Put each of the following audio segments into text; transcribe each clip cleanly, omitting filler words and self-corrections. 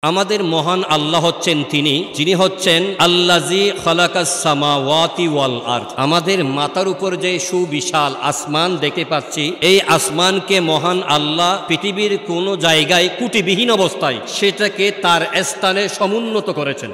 আমাদের মহান আল্লাহ হচ্ছেন তিনি, যিনি হচ্ছেন আল্লাযী খালাকাস সামাওয়াতি ওয়াল আরদ। আমাদের মাথার উপর যে সুবিশাল আসমান দেখতে পাচ্ছি, এই আসমানকে মহান আল্লাহ পৃথিবীর কোনো জায়গায় কুটিবিহীন অবস্থায় সেটাকে তার স্থানে সমুন্নত করেছেন।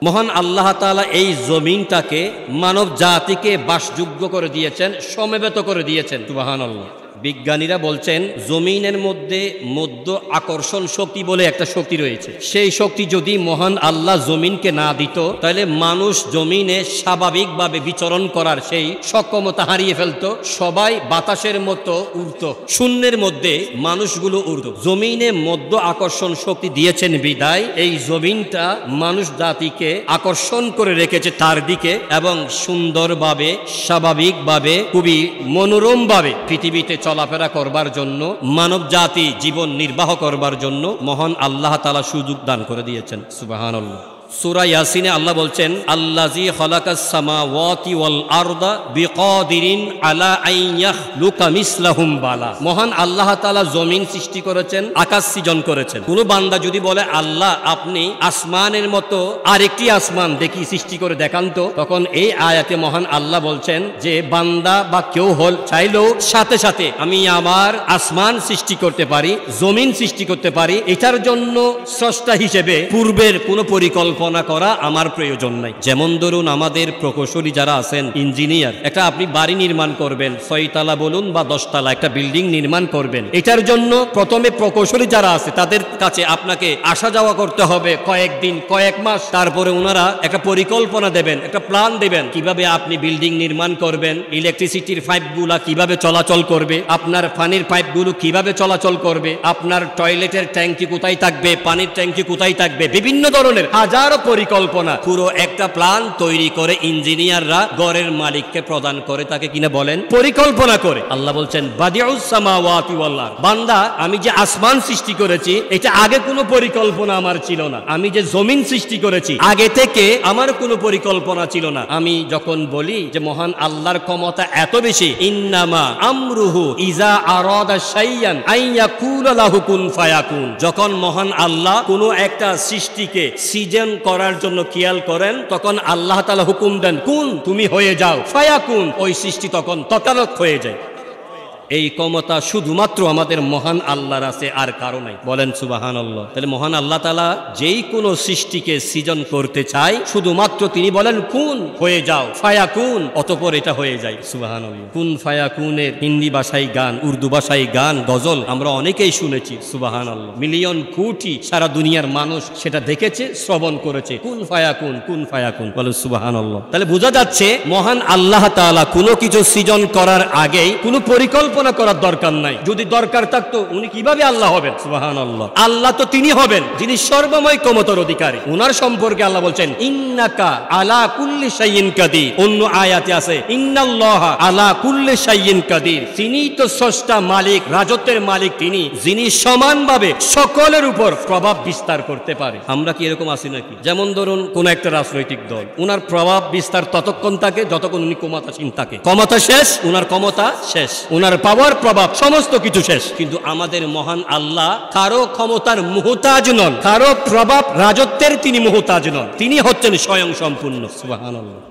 মহান আল্লাহ তাআলা এই জমিনটাকে মানব জাতিকে বাসযোগ্য করে দিয়েছেন, সমবেত করে দিয়েছেন। সুবহানাল্লাহ। বিজ্ঞানীরা বলছেন জমিনের মধ্যে মধ্য আকর্ষণ শক্তি বলে একটা শক্তি রয়েছে। সেই শক্তি যদি মহান আল্লাহ জমিনকে না দিত, তাহলে মানুষ জমিনে স্বাভাবিকভাবে বিচরণ করার সেই সক্ষমতা হারিয়ে ফেলতো। সবাই বাতাসের মতো উড়ত, শূন্যের মধ্যে মানুষগুলো উড়ত। জমিনে মধ্য আকর্ষণ শক্তি দিয়েছেন বিদায় এই জমিনটা মানুষ জাতিকে আকর্ষণ করে রেখেছে তার দিকে, এবং সুন্দরভাবে স্বাভাবিকভাবে খুবই মনোরমভাবে পৃথিবীতে চলাফেরা করবার জন্য, মানব জাতি জীবন নির্বাহ করবার জন্য মহান আল্লাহ তাআলা সুযোগ দান করে দিয়েছেন। সুবহানাল্লাহ। সূরা ইয়াসিনে আল্লাহ বলছেন আল্লাযী খালাকাস সামাওয়াতি ওয়াল আরদা বিকাদিরিন আলা আন ইয়াখলুকা মিসলাহুম বালা। মহান আল্লাহ তাআলা জমিন সৃষ্টি করেছেন, আকাশ সৃজন করেছেন। কোন বান্দা যদি বলে আল্লাহ আপনি আসমানের মতো আরেকটি আসমান দেখি সৃষ্টি করে দেখান তো, তখন এই আয়াতে মহান আল্লাহ বলছেন যে বান্দা বা কেউ হল চাইলেও সাথে সাথে আমি আমার আসমান সৃষ্টি করতে পারি, জমিন সৃষ্টি করতে পারি। এটার জন্য স্রষ্টা হিসেবে পূর্বের কোন পরিকল্পনা করা আমার প্রয়োজন নাই। যেমন ধরুন আমাদের প্রকৌশলী যারা আছেন, ইঞ্জিনিয়ার, একটা আপনি বাড়ি নির্মাণ করবেন, 6 তলা বলুন বা 10 তলা একটা বিল্ডিং নির্মাণ করবেন। এটার জন্য প্রথমে প্রকৌশলী যারা আছে তাদের কাছে আপনাকে আসা যাওয়া করতে হবে কয়েকদিন, কয়েক মাস। তারপরে ওনারা একটা পরিকল্পনা দেবেন, একটা প্ল্যান দেবেন কিভাবে আপনি বিল্ডিং নির্মাণ করবেন, ইলেকট্রিসিটির পাইপগুলা কিভাবে চলাচল করবে, আপনার পানির পাইপগুলো কিভাবে চলাচল করবে, আপনার টয়লেটের ট্যাঙ্কি কোথায় থাকবে, পানির ট্যাঙ্কি কোথায় থাকবে, বিভিন্ন ধরনের হাজার পরিকল্পনা, পুরো একটা প্ল্যান তৈরি করে ইঞ্জিনিয়াররা ঘরের মালিককে প্রদান করে, তাকে কিনা বলেন পরিকল্পনা করে। আল্লাহ বলছেন বাদিউস সামাওয়াতি ওয়াল আরদ। বান্দা আমি যে আসমান সৃষ্টি করেছি এটা আগে কোনো পরিকল্পনা আমার ছিল না। আমি যে জমিন সৃষ্টি করেছি আগে থেকে আমার কোনো পরিকল্পনা ছিল না। আমি যখন বলি যে মহান আল্লাহর ক্ষমতা এত বেশি, ইন্নামা আমরুহু ইজা আরাদা শাইয়ান আইয়াকুলা লাহু কুন ফায়াকুন। যখন মহান আল্লাহ কোনো একটা সৃষ্টিকে সৃজন করার জন্য খেয়াল করেন, তখন আল্লাহ তাআলা হুকুম দেন কুন, তুমি হয়ে যাও, ফায়াকুন, ওই সৃষ্টি তখন তৎক্ষণাৎ হয়ে যায়। এই ক্ষমতা শুধুমাত্র আমাদের মহান আল্লাহর আছে, আর কারো নাই। বলেন সুবহানাল্লাহ। তাহলে মহান আল্লাহ তাআলা যেই কোনো সৃষ্টিকে সৃজন করতে চায়, শুধুমাত্র তিনি বলেন কুন, হয়ে যাও, ফায়াকুন, অতঃপর এটা হয়ে যায়। সুবহানাল্লাহ। কুন ফায়াকুনের হিন্দি ভাষায় গান, উর্দু ভাষায় গান, গজল আমরা অনেকেই শুনেছি। সুবহানাল্লাহ। মিলিয়ন কোটি সারা দুনিয়ার মানুষ সেটা দেখেছে, শ্রবণ করেছে। কুন ফায়াকুন, কুন ফায়াকুন। বলেন সুবহানাল্লাহ। তাহলে বোঝা যাচ্ছে মহান আল্লাহ তাআলা কোনো কিছু সৃজন করার আগেই কোনো পরিকল্পনা করার দরকার নাই। যদি দরকার থাকতো উনি কিভাবে আল্লাহ হবেন? সুবহানাল্লাহ। আল্লাহ তো তিনি হবেন যিনি সর্বময় ক্ষমতার অধিকারী। ওনার সম্পর্কে আল্লাহ বলছেন ইন্নাকা আলা কুল্লি শাইইন কাদির। অন্য আয়াতে আছে ইন্নাল্লাহা আলা কুল্লি শাইইন কাদির। তিনিই তো স্রষ্টা, মালিক, রাজত্বের মালিক তিনি, যিনি সমানভাবে সকলের উপর প্রভাব বিস্তার করতে পারে। আমরা কি এরকম আছি নাকি? যেমন ধরুন কোন একটা রাজনৈতিক দল, ওনার প্রভাব বিস্তার ততক্ষণ থাকে যতক্ষণ উনি ক্ষমতাসীন থাকে। ক্ষমতা শেষ, ওনার ক্ষমতা শেষ, ওনার পাওয়ার প্রভাব সমস্ত কিছু শেষ। কিন্তু আমাদের মহান আল্লাহ কারো ক্ষমতার মুহতাজ নন, কারো প্রভাব রাজত্বের তিনি মুহতাজ নন, তিনি হচ্ছেন স্বয়ং সম্পূর্ণ। সুবহানাল্লাহ।